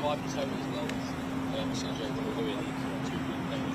5 and 7 as well as CJ will do in 2 games.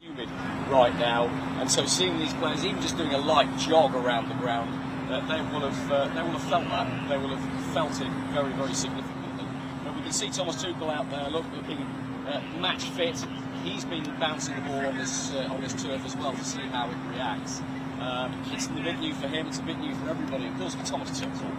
Humid right now, and so seeing these players even just doing a light jog around the ground, they will have felt that. They will have felt it very, very significantly. But we can see Thomas Tuchel out there, looking match fit. He's been bouncing the ball on this turf as well to see how it reacts. It's a bit new for him. It's a bit new for everybody. Of course, for Thomas Tuchel,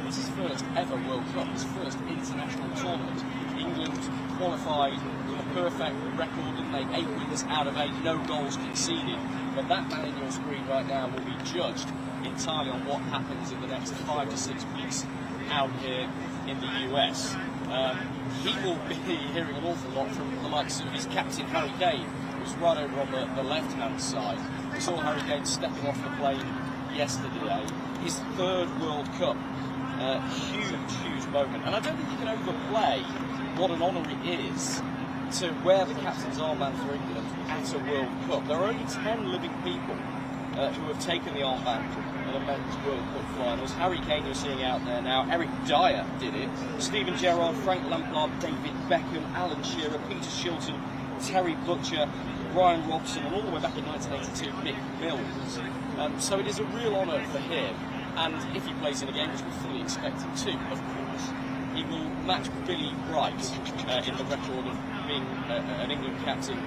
it's his first ever World Cup, his first international tournament. England qualified with a perfect record, didn't they? 8 wins out of 8, no goals conceded. But that man in your screen right now will be judged entirely on what happens in the next 5 to 6 weeks out here in the US. He will be hearing an awful lot from the likes of his captain Harry Kane, who's right over on the left-hand side. We saw Harry Kane stepping off the plane yesterday. His 3rd World Cup. Huge moment. And I don't think you can overplay what an honour it is to wear the captain's armband for England at a World Cup. There are only 10 living people who have taken the armband at a men's World Cup finals. Harry Kane you're seeing out there now, Eric Dyer did it, Steven Gerrard, Frank Lampard, David Beckham, Alan Shearer, Peter Shilton, Terry Butcher, Brian Robson, and all the way back in 1982, Mick Mills. So it is a real honour for him, and if he plays in a game, which we fully expect him to, of course, he will match Billy Bright in the record of being an England captain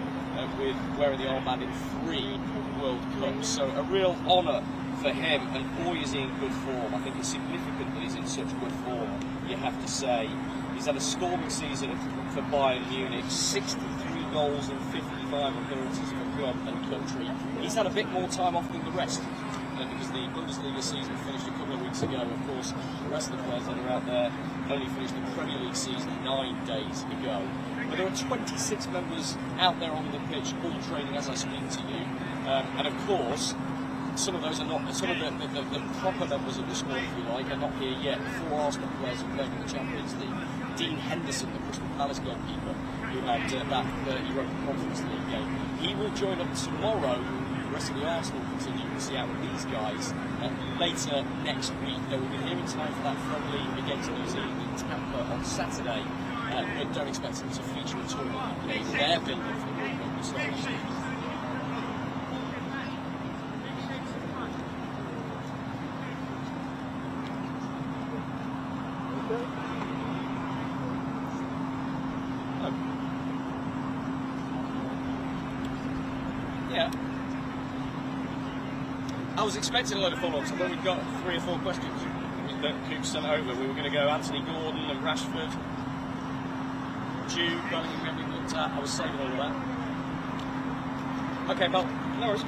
with wearing the armband in 3 World Cups. So a real honour for him, and boy is he in good form. I think it's significant that he's in such good form, you have to say. He's had a scoring season for Bayern Munich, 63 goals and 55 appearances for club and country. He's had a bit more time off than the rest, because the Bundesliga season finished a couple of weeks ago. Of course, the rest of the players that are out there only finished the Premier League season 9 days ago. But there are 26 members out there on the pitch, all training as I speak to you. And of course, some of those are not, some of the proper members of the squad, if you like, are not here yet. 4 Arsenal players who played in the Champions League. Dean Henderson, the Crystal Palace goalkeeper, who had that Europa Conference League game. He will join up tomorrow. The rest of the Arsenal continue to see out with these guys. Later next week, they will be here in time for that friendly against New Zealand in Tampa on Saturday. But don't expect them to feature at all in their building for the World Cup start next week. Yeah. I was expecting a load of follow-ups. I thought we'd got 3 or 4 questions that Coop sent over. We were going to go Anthony Gordon and Rashford, Jude, Bellingham, we haven't looked at. I was saving all of that. Okay, well, no worries.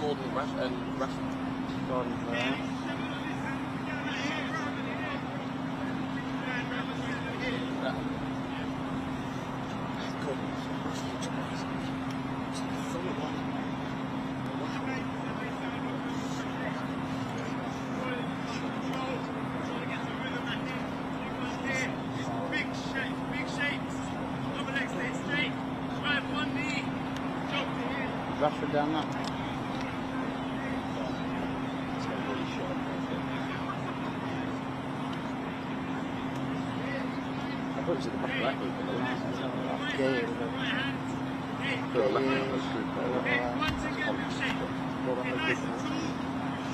Gordon and Rashford. Gordon there. Rashford down that. I thought it was at the back of that group, but the last one. Yeah. Put a left hand on the group there.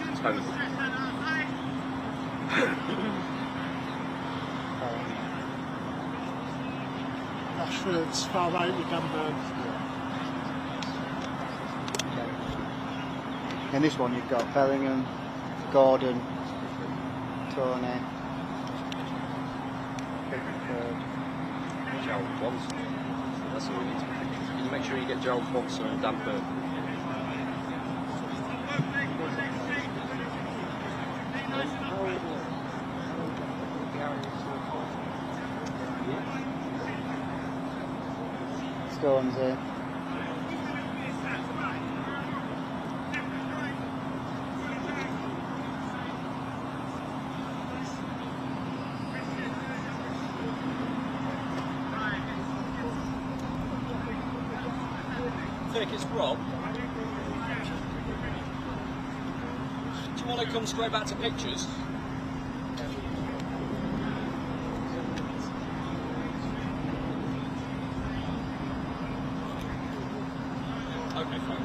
It's Rashford's far right with Dunburn. In this one you've got Bellingham, Gordon, Tony, Gerald Watson. That's all we need to be thinking. Can you make sure you get Gerald Watson and Dan Burn? Stones here. Vic, it's Rob. Do you want to come straight back to pictures? Okay, fine.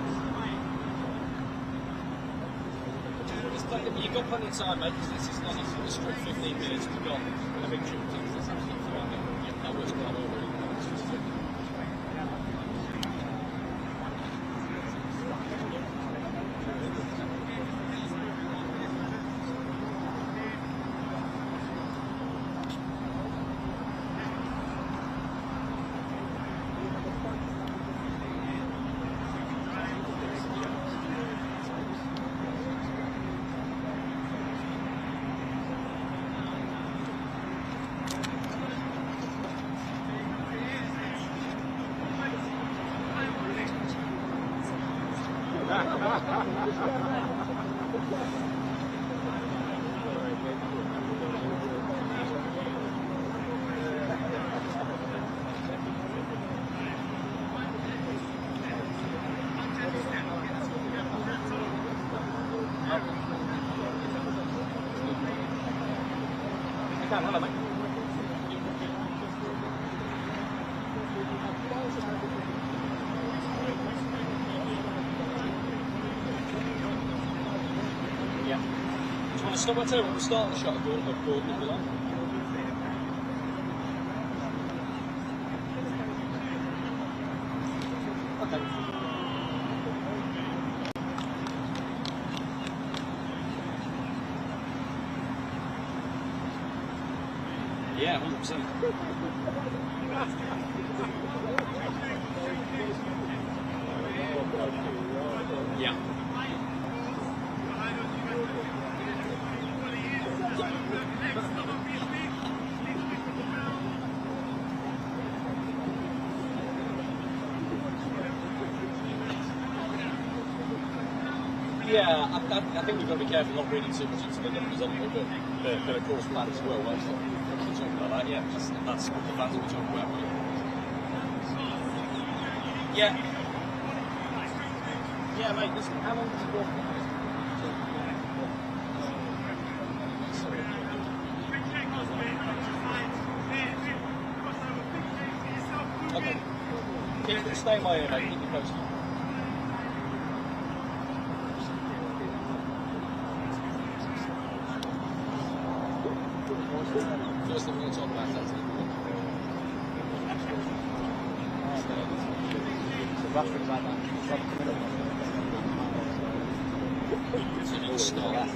You've got plenty of time, mate, because this is not a strict 15 minutes. We've got a big trip to this. Absolutely fine. Yeah, that works quite well, really. Hello, mate. Yeah. Do you want to stop? I tell you what, we'll start the shot of Gordon if you like. Okay. Yeah, 100%. Yeah. Yeah, I think we've got to be careful not reading too much into the numbers anyway, but of course plan as well. We're talking about that, yeah, that's what the fans will be talking about. Yeah. Yeah, mate, listen, how long does it go for? Okay. Stay in my ear, mate, keep me posted. First thing we're going to talk about is So Rashford's like that. it's a little start.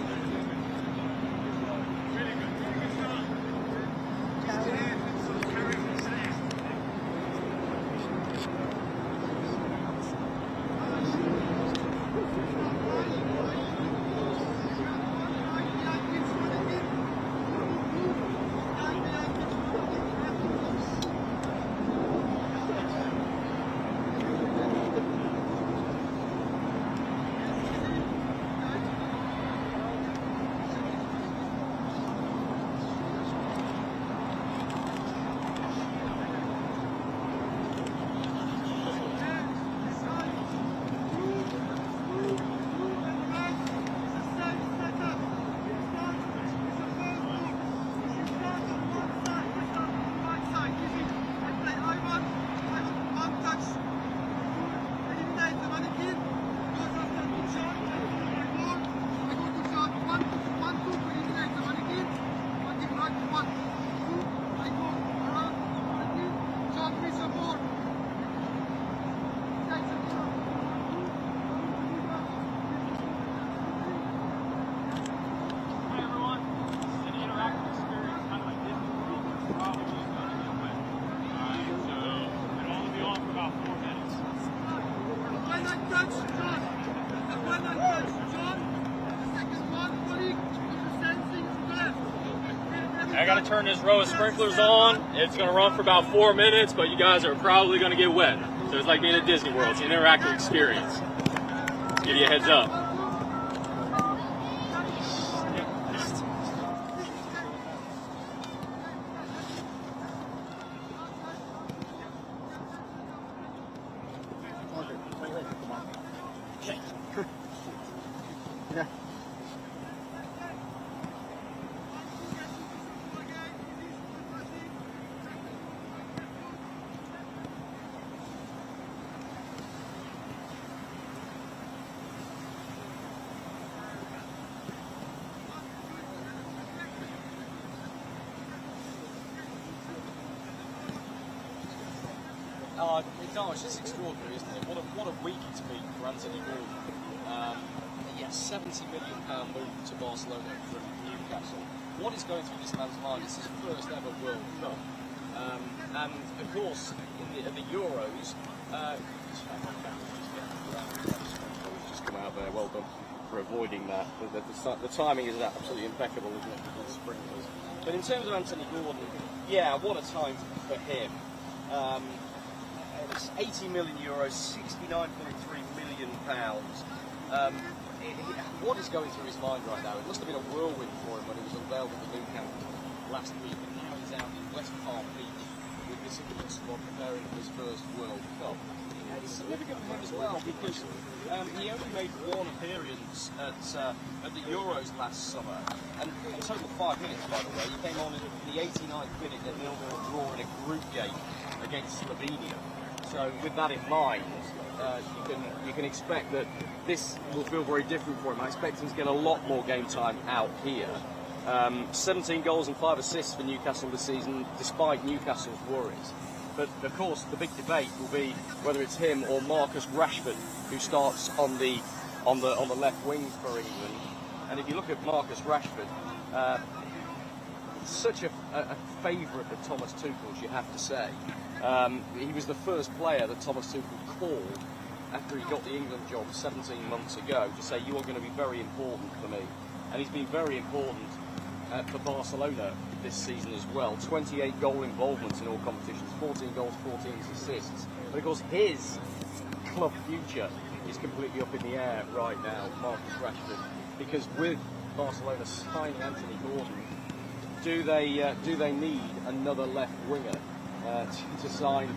I gotta turn this row of sprinklers on. It's gonna run for about 4 minutes, but you guys are probably gonna get wet. So it's like being at Disney World. It's an interactive experience. Give you a heads up. Yeah. It's just extraordinary, isn't it? What a week it's been for Anthony Gordon. Yeah, £70 million move to Barcelona from Newcastle. What is going through this man's mind? It's his first ever World Cup. And of course, at the Euros, just come out there. Well done for avoiding that. The timing is absolutely impeccable, isn't it, with the sprinklers? But in terms of Anthony Gordon, yeah, what a time for him. It's €80 million, £69.3 million. What is going through his mind right now? It must have been a whirlwind for him when he was unveiled at the Nou Camp last week, and now he's out in West Palm Beach with this England squad preparing for his first World Cup. It's significant for him as well because he only made one appearance at the Euros last summer, and a total of 5 minutes, by the way. He came on in the 89th minute at 0-0 draw in a group game against Slovenia. So with that in mind, you can expect that this will feel very different for him. I expect him to get a lot more game time out here. 17 goals and 5 assists for Newcastle this season, despite Newcastle's worries. But of course, the big debate will be whether it's him or Marcus Rashford who starts on the left wing for England. And if you look at Marcus Rashford, such a favourite of Thomas Tuchel's, you have to say. He was the first player that Thomas Tuchel called after he got the England job 17 months ago to say, you are going to be very important for me. And he's been very important for Barcelona this season as well. 28 goal involvements in all competitions, 14 goals, 14 assists. But of course his club future is completely up in the air right now, Marcus Rashford, because with Barcelona signing Anthony Gordon, do they need another left winger to sign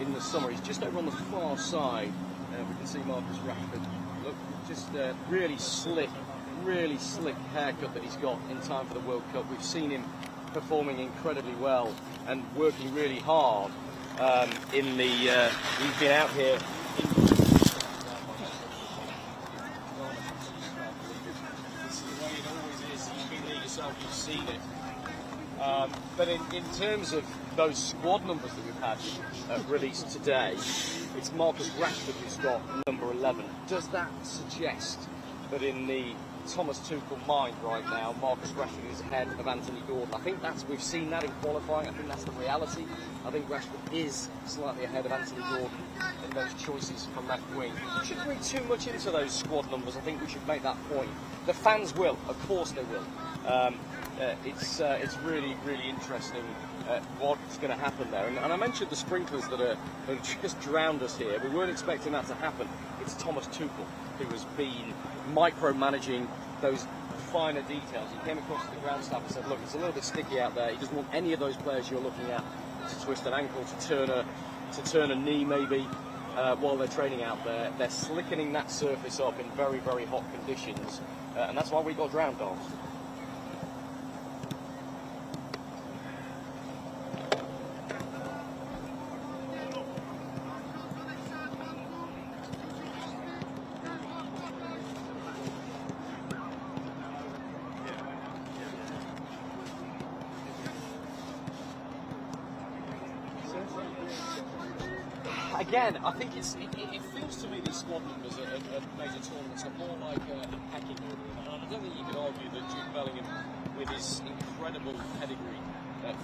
in the summer? He's just over on the far side. We can see Marcus Rashford. Look, just really slick haircut that he's got in time for the World Cup. We've seen him performing incredibly well and working really hard in the. He's been out here. This is the way it always is. You've been there yourself. You've seen it. But in terms of those squad numbers that we've had released today, it's Marcus Rashford who's got number 11. Does that suggest that in the Thomas Tuchel mind right now, Marcus Rashford is ahead of Anthony Gordon? I think we've seen that in qualifying. I think that's the reality. I think Rashford is slightly ahead of Anthony Gordon in those choices from left wing. We shouldn't read too much into those squad numbers. I think we should make that point. The fans will, of course they will. It's really interesting what's going to happen there. And I mentioned the sprinklers that have just drowned us here. We weren't expecting that to happen. It's Thomas Tuchel who has been micromanaging those finer details. He came across to the ground staff and said, look, it's a little bit sticky out there. He doesn't want any of those players you're looking at to twist an ankle, to turn a knee maybe while they're training out there. They're slickening that surface up in very hot conditions, and that's why we got drowned, dolls. Again, I think it feels to me these squad numbers at major tournaments are more like a pecking order. And I don't think you can argue that Jude Bellingham, with his incredible pedigree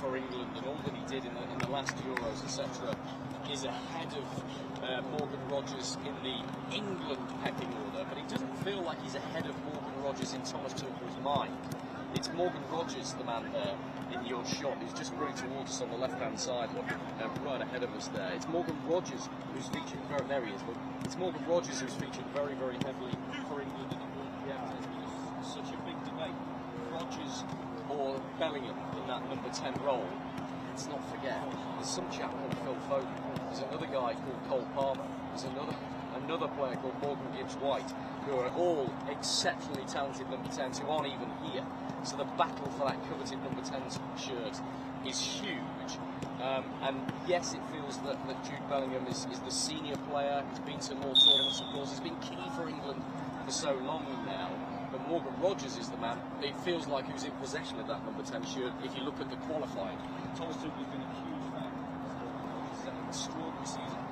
for England and all that he did in the last Euros, etc., is ahead of Morgan Rogers in the England pecking order. But it doesn't feel like he's ahead of Morgan Rogers in Thomas Tuchel's mind. It's Morgan Rogers, the man there in your shot, who's just running towards us on the left-hand side, right ahead of us there. It's Morgan Rogers who's featured there he is. Look, it's Morgan Rogers who's featured very heavily for England in the World Cup. There's such a big debate. Rogers or Bellingham in that number 10 role. Let's not forget, there's some chap called Phil Foden. There's another guy called Cole Palmer. There's another player called Morgan Gibbs-White, who are all exceptionally talented number 10s who aren't even here. So the battle for that coveted number 10 shirt is huge. And yes, it feels that Jude Bellingham is the senior player. He's been to more tournaments, of course. He's been key for England for so long now. But Morgan Rogers is the man, it feels like, who's in possession of that number 10 shirt if you look at the qualifying. Thomas Tuchel has been a huge fan. He's had an extraordinary season.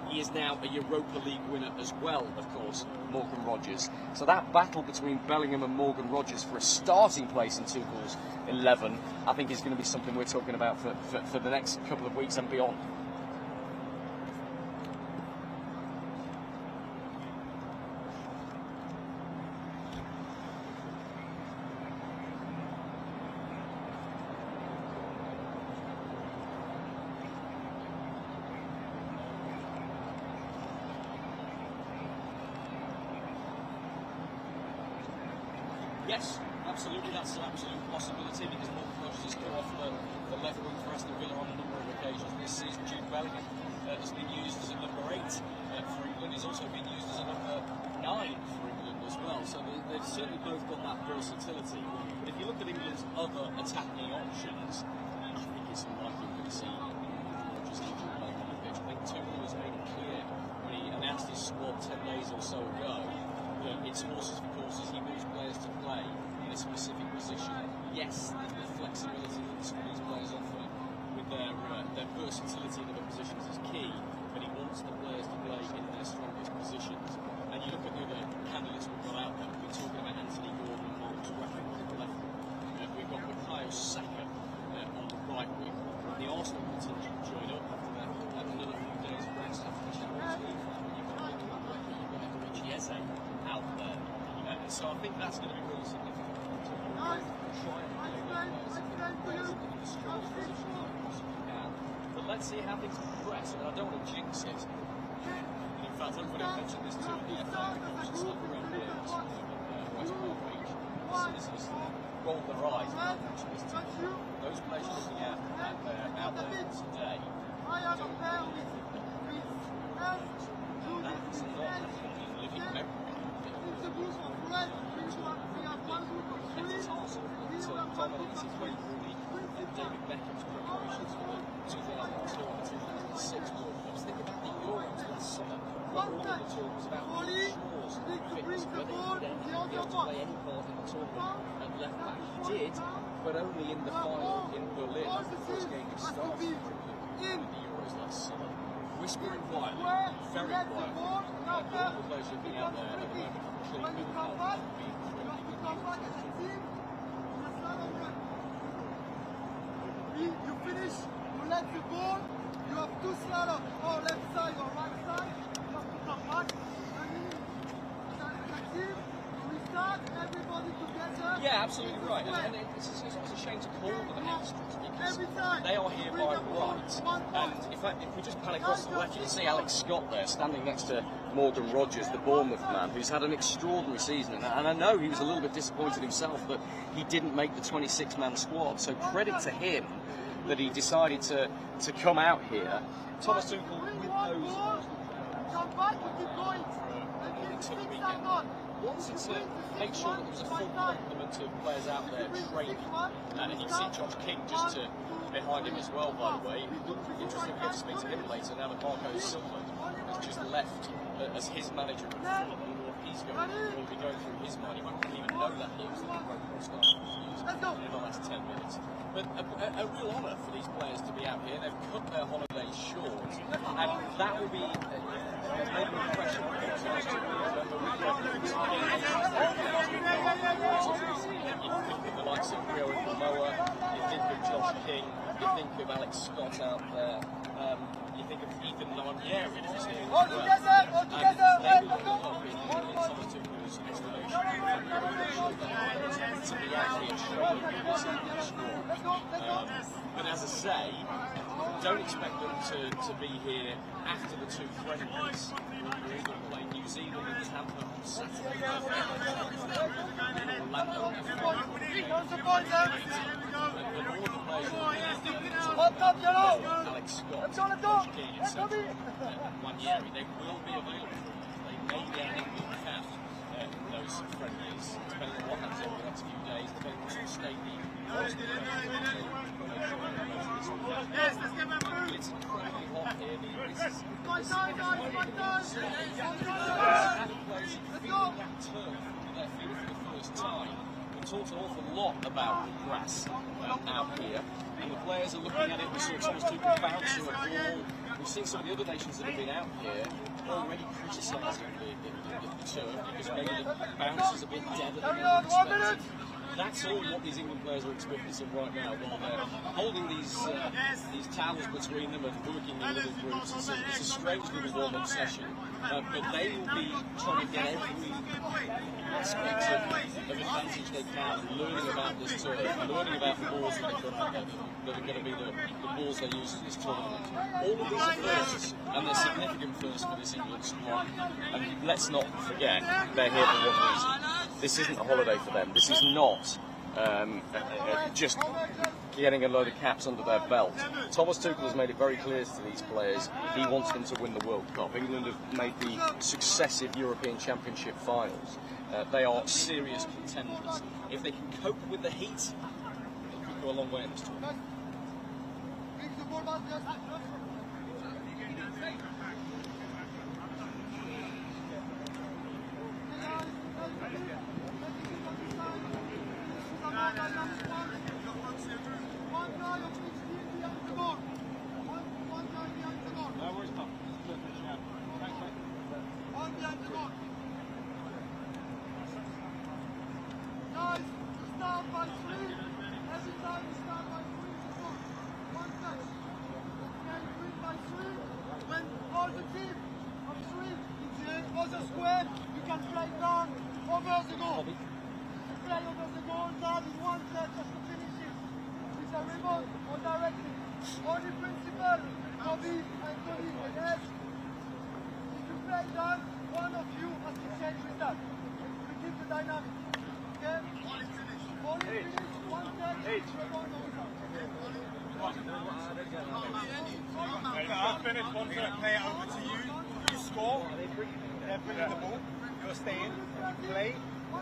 He is now a Europa League winner as well, of course, Morgan Rogers. So that battle between Bellingham and Morgan Rogers for a starting place in Tuchel's 11, I think is going to be something we're talking about for the next couple of weeks and beyond. Yes, absolutely, that's an absolute possibility because Morgan Rogers has come off the left wing for Aston Villa on a number of occasions this season. Jude Bellingham has been used as a number 8 for England. He's also been used as a number 9 for England as well. So they've certainly both got that versatility. But if you look at England's other attacking options, I think it's unlikely we're going to see Rogers and Jude Bellingham on the pitch. I think Tuchel has made it clear when he announced his squad 10 days or so ago that it's horses for courses. He wants players to play in a specific position. Yes, the flexibility that some of these players offer with their versatility in other positions is key, but he wants the players to play in their strongest positions. And you look at the other candidates we've got out there. We're talking about Anthony Gordon and Marcus Rashford on the left wing. We've got Bukayo Saka on the right wing. The Arsenal contingent join up after another few days of rest after the Champions League. You've got Chiesa out there. So I think that's going to be really significant. Try and play players in the strongest position as possibly can. But let's see how things progress. And I don't want to jinx it. And in fact, everybody I've mentioned this to the FA, just look around here at West Bromwich. This is rolled their eyes when I mention this to them. Those players you're looking at out there today don't really think that's not living memory. It's also dominated his way through David Beckham's preparations for the 2002 and 2006 World Cups. Think about the Euros last summer. All of the talk was about Shaw's fitness, whether he would be able to play any part in the tournament at left back. He did, but only in the final in Berlin. That's the first game he started in the Euros last summer. Whispering quietly, very quietly. All the players who've been out there at the moment clearly being You finish, you let the ball, you have 2 slaloms, or left side or right side, you have to come back, and team, we start, everybody together. Yeah, absolutely right. And it's almost a shame to call them extras because they are here by right. And if we just pan across the left, you can see Alex Scott there standing next to Morgan Rogers, the Bournemouth man, who's had an extraordinary season. And I know he was a little bit disappointed himself that he didn't make the 26-man squad. So credit to him that he decided to come out here. Thomas Tuchel with those to the weekend wanted to make sure that there was a full complement of players out there training. And you can see Josh King just behind him as well, by the way. Interesting to get to speak to him later now that Marco Silva has just left as his manager at Fulham. What he's going to be going through his mind. He won't even know that news that the Pro started in the last 10 minutes. But a real honour for these players to be out here. They've cut their holidays short, and that will be a major impression on the You think of the likes of Rio and Momoa, you think of Josh King, you think of Alex Scott out there, you think of Ethan Nanieri, who's here as well. And they will all up in Thomas Tuchel's estimation to be out here training this English squad. But as I say, don't expect them to be here after the 2 friendlies. New Zealand and Tampa on Saturday. Orlando on Friday. Alex Scott, Josh King, etc. Nanieri, they will be available. They may get England out those friendlies, depending on what happens over the next few days, depending on what state the it's incredibly hot here. This is feeling that turf with their feet for the first time. We talked an awful lot about the grass out here, and the players are looking at it. We saw Thomas Tuchel bouncing a ball. We've seen some of the other nations that have been out here already criticising the turf because maybe the bounce is a bit deader than expected. That's all what these England players are experiencing right now while they're holding these towels between them and working in little groups. It's a strange little warm-up session, but they will be trying to get every aspect of advantage they can, learning about this turf, learning about the balls that they've got together, that are going to be the balls they use in this tournament. All of these are firsts, and they're significant firsts for this England squad. And let's not forget, they're here for one reason. This isn't a holiday for them. This is not just getting a load of caps under their belt. Thomas Tuchel has made it very clear to these players he wants them to win the World Cup. England have made the successive European Championship finals. They are serious contenders. If they can cope with the heat, they could go a long way in this tournament. Square, you can play down over the goal. Play over the goal, down in one touch just to finish it. With a remote or directly. Only principle for me and Tony and Ed. If you play down, one of you has to change with that. We keep the dynamic. Okay? Only finish, one touch, remote or without. I'll finish. One's going to play it over to you. You score. They're bringing the ball. You're staying. Play.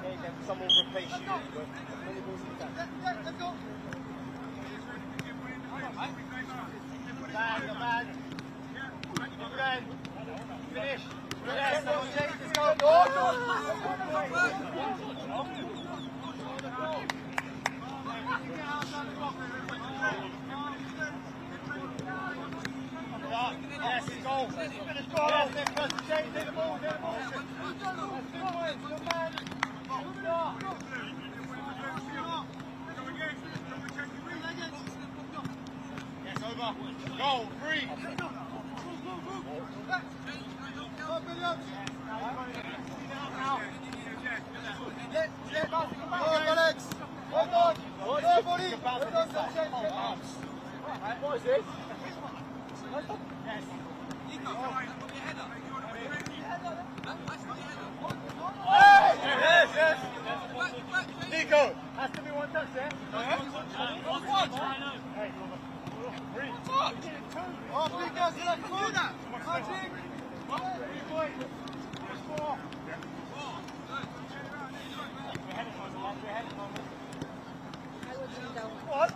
Then someone will replace you. Let's go. Man. Good. Finish. Yes, someone change. Let's Yes, go. Let's go. Yes, change the ball. Yes, over. Go. Free. Alex. Hold on. Nobody. What is this? Yes. Yes. Nico, has to be one touch there. Hey, three. Oh, Nico, let's go now. What?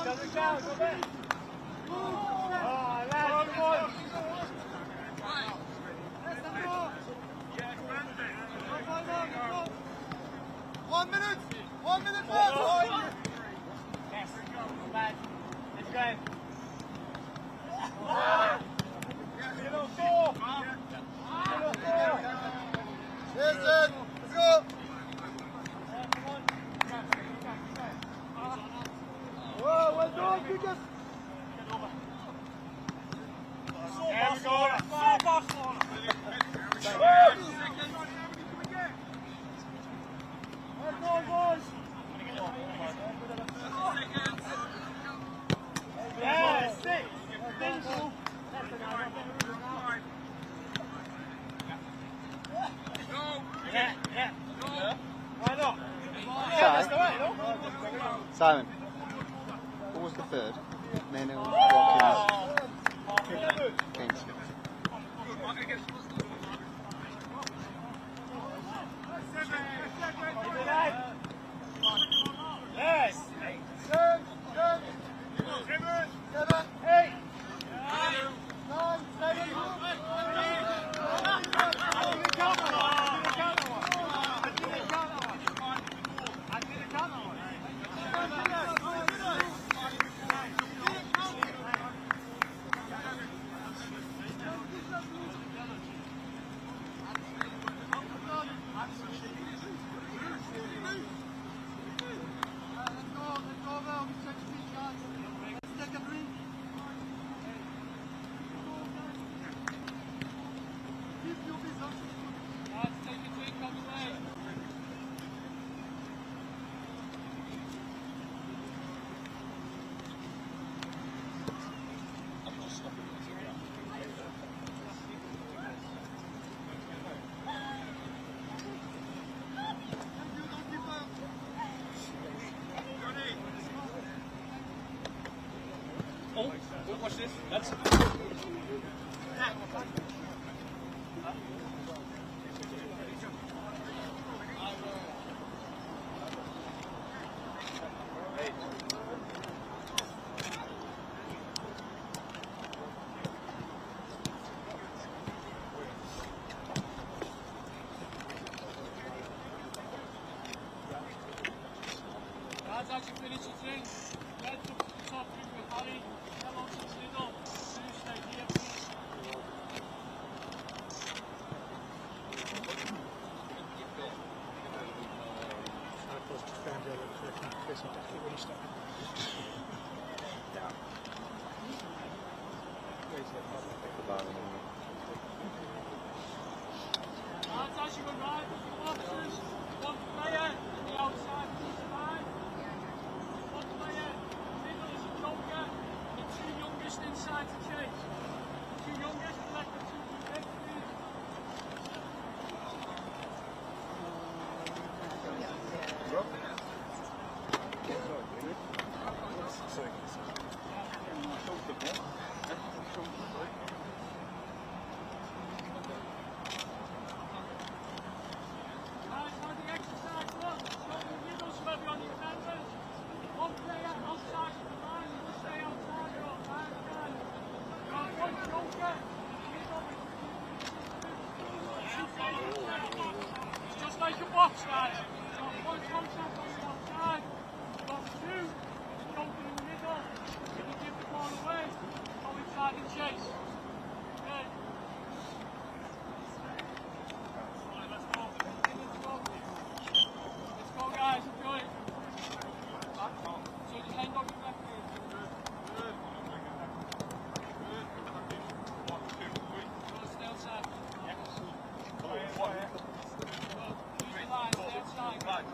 Doesn't count. Go back. Oh, lad, come on. 1 minute. 1 minute left. Yes. Lad, let's go. Middle four. Middle four. Yes, let's go. Whoa, well done, Lucas. There we go. Let's go, boys. Yeah, 6. Yeah. Why not? Simon, what was the third? Menu, Watkins, Kings. Yes. 7, 8, 9, 7. Oh, watch this. That's Lads, as you finish your thing, head up to the top ring with Harry, come on to the middle, you stay here please. Lads, as you arrive with your boxes, one player on the outside of the line. One player, middle is a joker, and the two youngest inside to chase. The two youngest collect the two next please. Guys, how the exercise look? Show the middle so everyone remembers. One player outside of the line, you will stay outside at all times, guys. One joker, middle with two players. It's just like a box, guys. You've got one contact on the outside, you've got two, joker in the middle. If you give the ball away, go inside and chase. Okay. Let's go. Let's go, guys. Enjoy it. So just hang on your left foot. Stay outside. Use the line. Stay outside.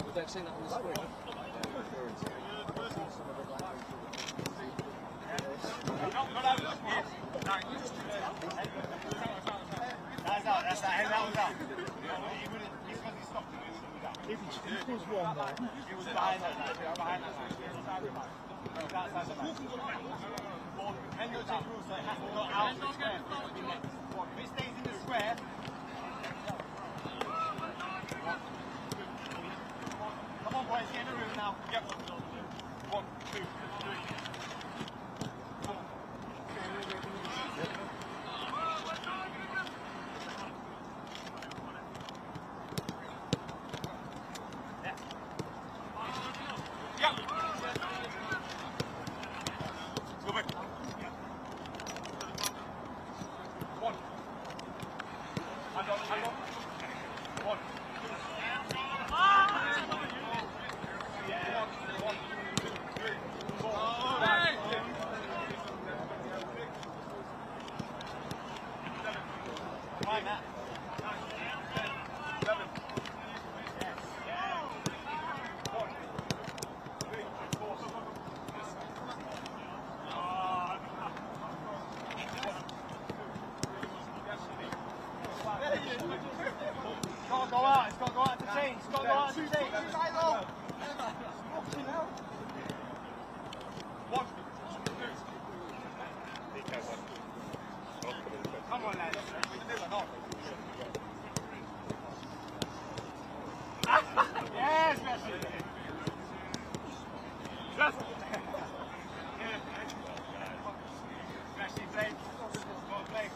We've never seen that on the screen. That's that. That was out. If he was one there. It was behind that. Behind that. Outside the match. And no change rules, so it has to go out of the square. If it stays in the square. Come on, boys, get in the room now. Yep. 1, 2, 3. It's got to go out. It's got to go out to change. It's got to go out to change. One. Come on, lads. Yes, Messi. Just. Messi, play. Go play.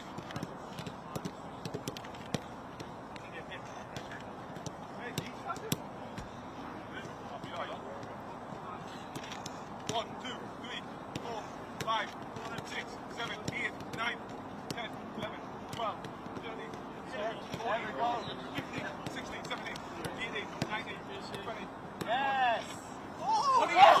One, two, three, 4, 5, 6, 7, 8, 9, 10, 11, 12, 13, 14, 15, 16, 17, 18, 19, 20. Yes! Oh, yes!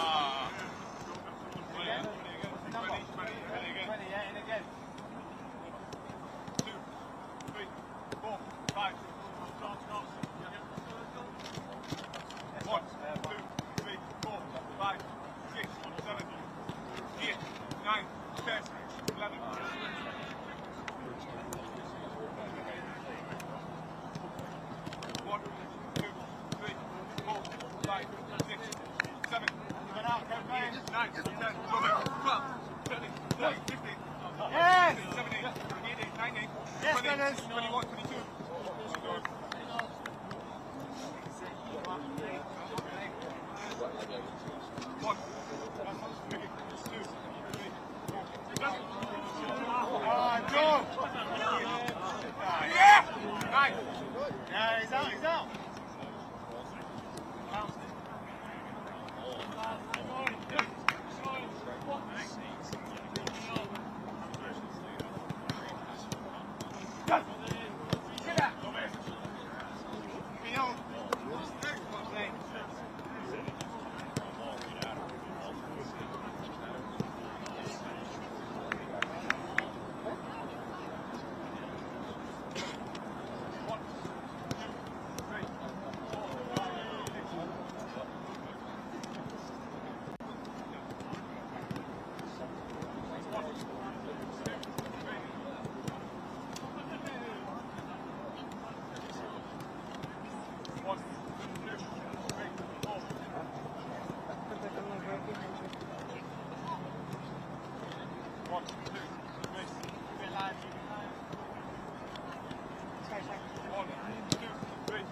Yes! 17, 18, 19, Yes, 20, Dennis. 21, 22. One. Joe! Yeah! Nice! Yeah, he's out, he's out.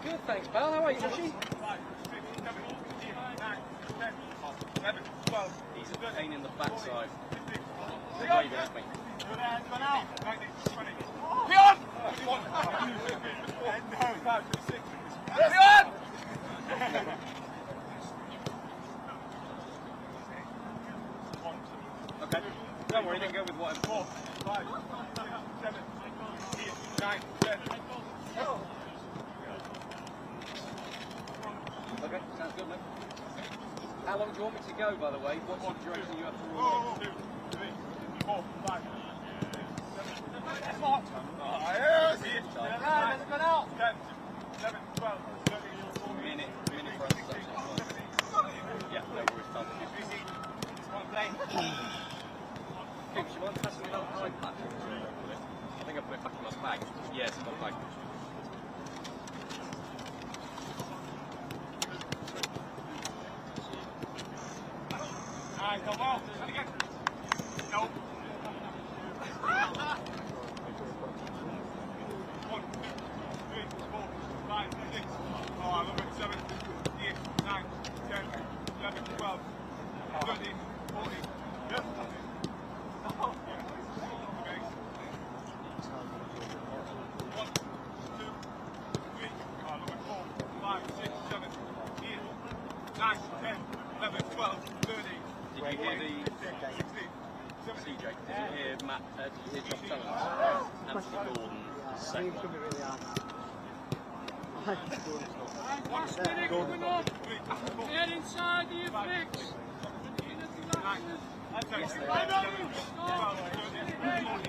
Good, thanks, pal. How are you, Joshy? 11, 12, He's a pain in the backside. 15, Wave at me. 19, 20. Beyond! 21, 22, 26. Beyond! Okay. Don't worry, then go with whatever. 4, 5, 7, 8, 9, 10. Okay, sounds good, mate. How long do you want me to go, by the way? What's the duration you have to roll? 1, 2, 3, 4, 5, 6, 7, 8, 10, 11, 12, 13, 14, Minute for us. 16, 17, Yeah, no worries, done. Gibbs, you mind passing me that iPad? I think I put it back in my bag. Yes, in my bag. Alright, come on. And again. Nope. 1, 2, 3, 4, 5, 6. Oh, I love it. 7, 8, 9, 10, 11, 12, 13, 14. Yep. Okay. 1, 2, 3. Oh, I love it. 4, 5, 6, 7, 8, 9, 10, 11, 12, 13. Did you hear the 16, 17. CJ? Did you hear Matt? Did you hear Josh telling us? Anthony Gordon set It's going to one. be really hard. Last minute coming up. Get inside the fix.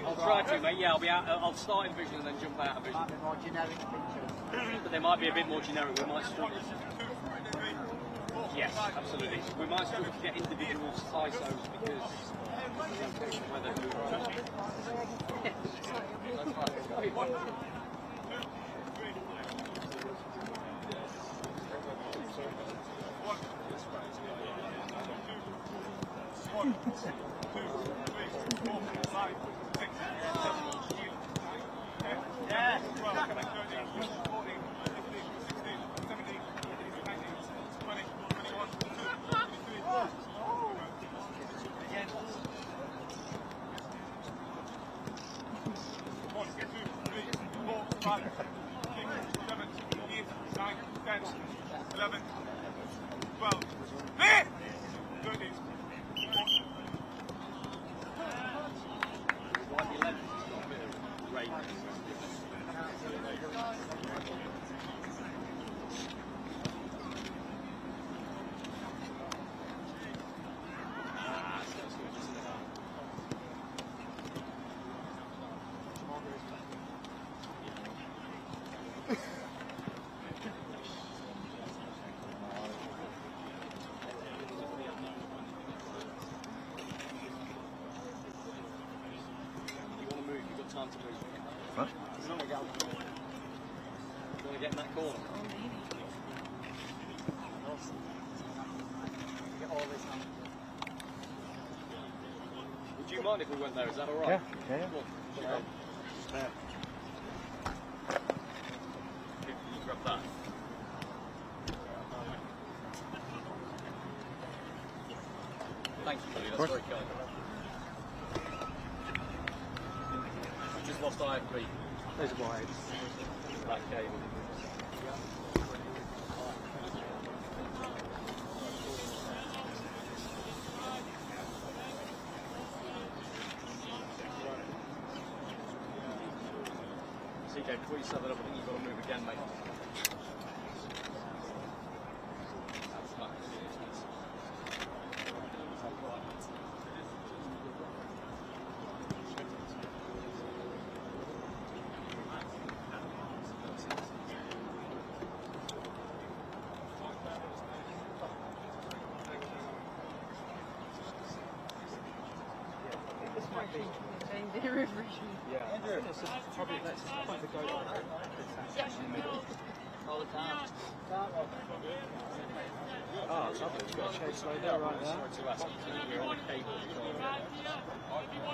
I'll try to, mate. Yeah, I'll be out. I'll start in vision and then jump out of vision. Might be more generic pictures. But they might be a bit more generic. We might struggle. Yes, absolutely. We might struggle to get individual ISOs because whether time to move. What? You want to get in that corner? Get all this on. mind if we went there? Is that all right? Yeah. Grab that. Thank you, buddy. That's very kind. We just lost IFB. Those are wide. That game. CJ, before you set that up, I think you've got to move again, mate. Oh, it's lovely. You've got a chase slow down right there. Everyone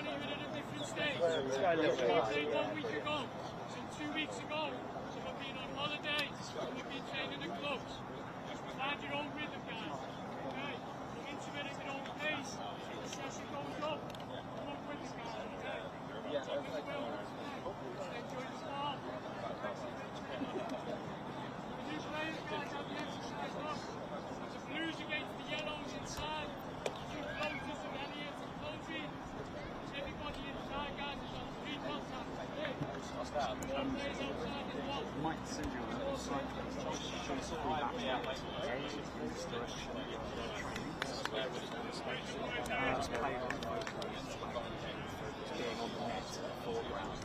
here at a different stage. Let's go a little bit. We played 1 week ago, so 2 weeks ago, some have been on holiday, some have been training in clubs. Find your own rhythm, guys. Okay? Come into it at your own pace. The session goes up. Come up with it, guys. Okay? Take it well. Enjoy the ball. The new players, guys, have the exercise up. The blues against the yellows inside. Two floaters and Elliott and Closey. Everybody inside, guys, is on 3 contact. Okay? One plays outside as well. Might send you on the other side. Show us through that just play on the boat. Being on the net, foreground.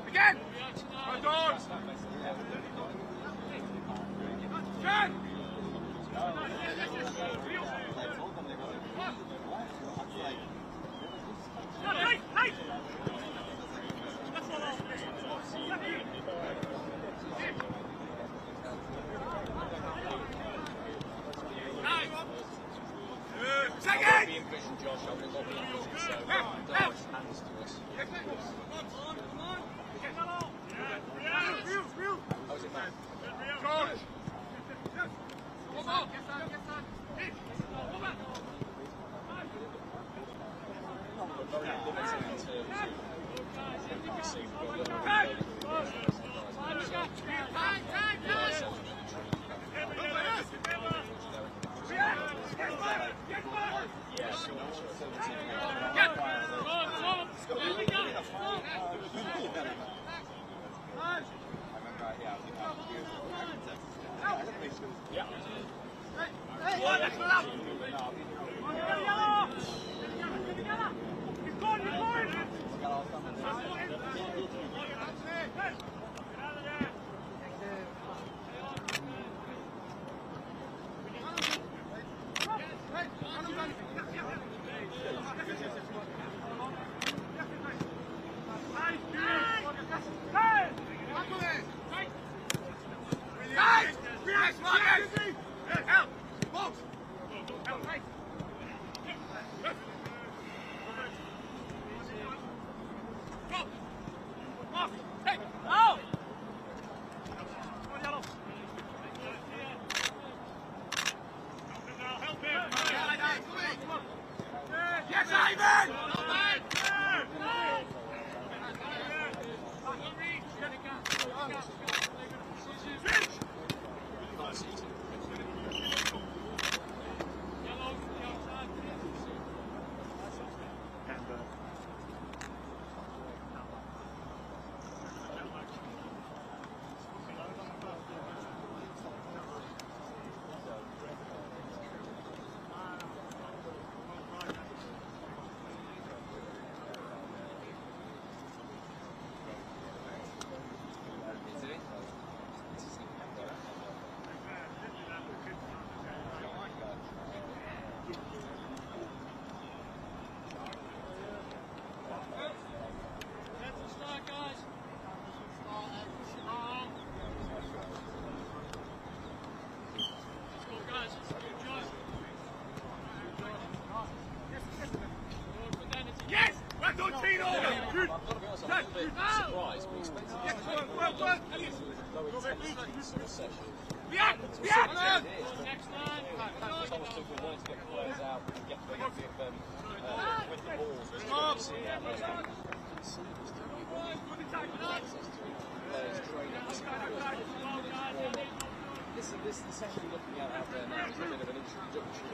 Again! Hold on! Jen! sort of session. Thomas Tuchel wanted to get the players out and get them with the balls, which you can see out there. Players training. This session you're looking at out there now is a bit of an introductory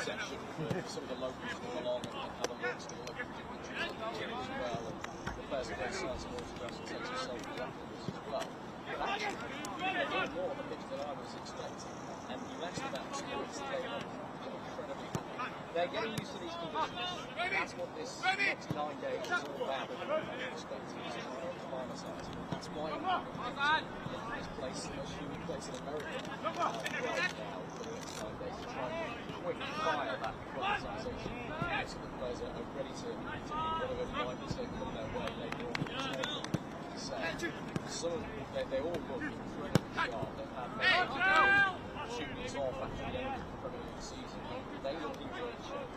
session for some of the locals to come along and have a look. So the locals as well, and the players are going to sign some autographs and take some selfies afterwards as well. But actually, they're doing more on the pitch than I was expecting. And you mentioned about experience, they're incredibly happy. They're getting used to these conditions. That's what this next 9 days is all about. That's why this place, the most humid place in America, right now for the next 9 days to try and quick fire that acclimatization so the players are ready to do whatever reminders they come their way. They some of they all look incredibly sharp. They've had shooters off after the end of the Premier League season. They look in great shape.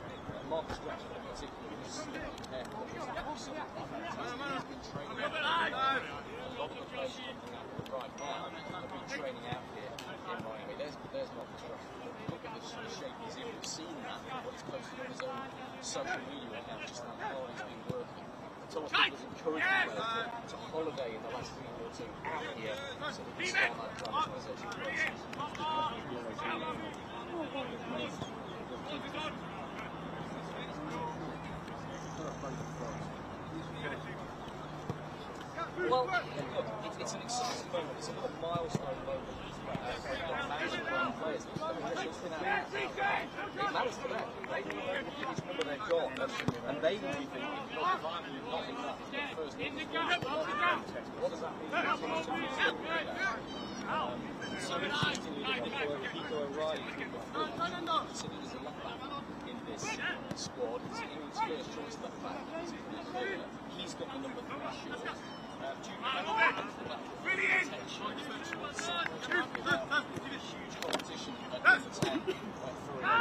Marcus Rashford in particular is haircut is absolutely fantastic. He's been training out here. A lot of the players coming out right now have been training out here in Miami. There's Marcus Rashford. Look at the shape he's in. We've seen that, but he's posted on his own social media account just how hard he's been working. Thomas Tuchel was encouraging players to holiday in the last week or two out here so they can start that acclimatization process. Well, look, it's an exciting moment. It's another milestone moment for young fans and young players. It matters to them. They will know which number they've got, and they will be thinking, not enough for the first what does that mean? So interestingly, Pico O'Reilly, considered as a left back in this squad. He's England's first choice left back. He's got the number 3 shirt. Huge competition at number 10 for him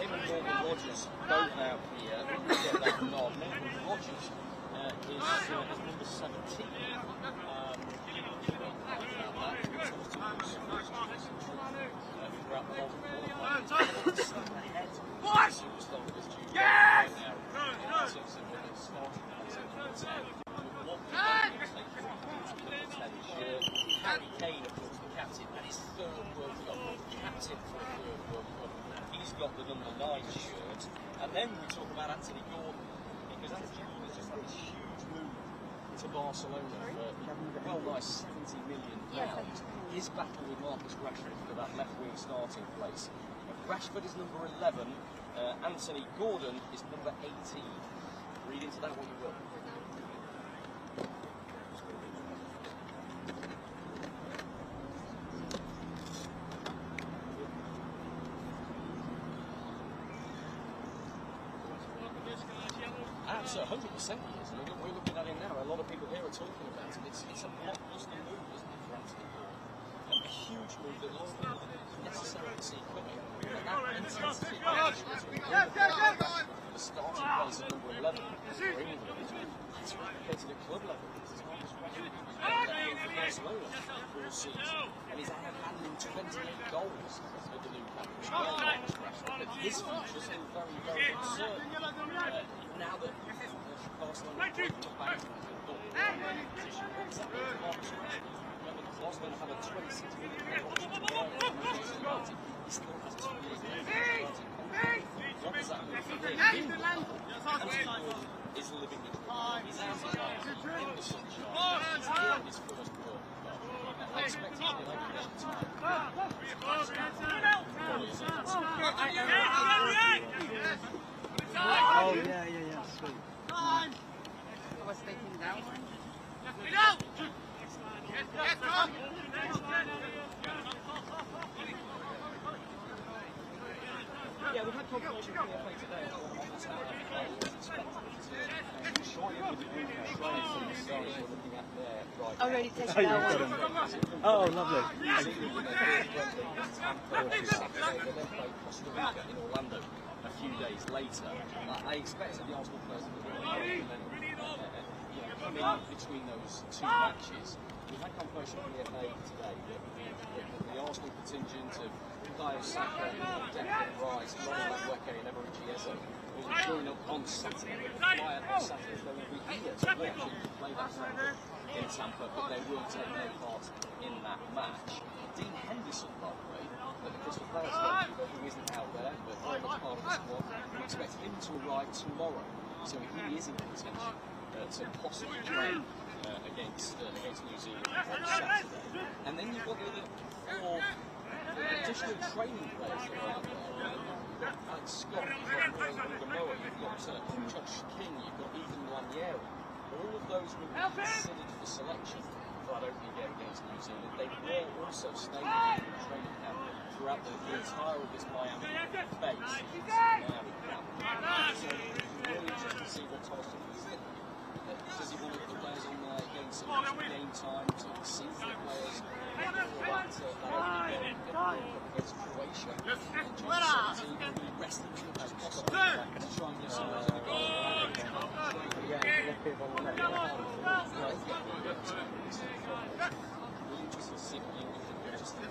and Morgan Rogers both out here get that nod. Morgan Rogers is number 17. Throughout the whole superstar with his junior right now in terms of starting Harry Kane, of course, the captain, and his 3rd World Cup, captain for a 3rd World Cup. He's got the number 9 shirt. And then we talk about Anthony Gordon, because Anthony Gordon has just had this huge move to Barcelona for well nigh £70 million. His battle with Marcus Rashford for that left wing starting place. Rashford is number 11, Anthony Gordon is number 18. Read into that what you will. That's 100% he is. We're looking at him now. A lot of people here are talking about it. It's a blockbuster move, isn't it, for Anthony Gordon? A huge move that a lot of people didn't necessarily see coming. And that intensity the starting place at number 11 for England. That's replicated at club level. This is Marcus Rashford for Barcelona all season. And he's handling 28 goals with the new captain. Marcus Rashford. But his future's still very, very uncertain. Now that Barcelona have come back to the position, Marcus Rashford, remember Barcelona have a £26 million option to buy him. He still has 2 years left. What does that mean for him? Anthony Gordon is living the dream. He's out in the sunshine. He's here in his first World Cup. I expect him to be like this time. Oh, yeah, sweet. I was thinking that one. Yeah, we've had confirmation from the FA today on what's happening. Already taken that one. Oh, lovely. Costa Rica in Orlando a few days later. I expected the Arsenal players to come in between those 2 matches. We've had confirmation from the FA today that contingent of Kayo Saka, Declan Rice, Lionel Weke and Eberechi Eze will join up on Saturday. The quiet on Saturday, they will be here to watch and play that friendly in Tampa, but they will take no part in that match. Dean Henderson, by the way, at the Crystal Palace game, who isn't out there, but very much part of the squad, we expect him to arrive tomorrow, so he is in contention to possibly play against New Zealand on Saturday. And then you've got the other four additional training players that are out there. Like Scott, you've got Gamoa, you've got Josh King, you've got Ethan Lanieri. All of those will be considered for selection for that opening game against New Zealand. They will also stay in the training camp throughout the entire of this Miami base. Miami camp. So really interesting to see what Thomas Tuchel is thinking. Does he want to put the players on there, gain some game time to see the players for that opening game against Croatia? And just 17 will be resting as much as possible to try and get some of the goal. Really interesting to see what the English can do.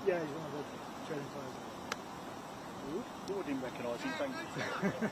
Yeah, he's one of the training players. You didn't recognise him, thank you.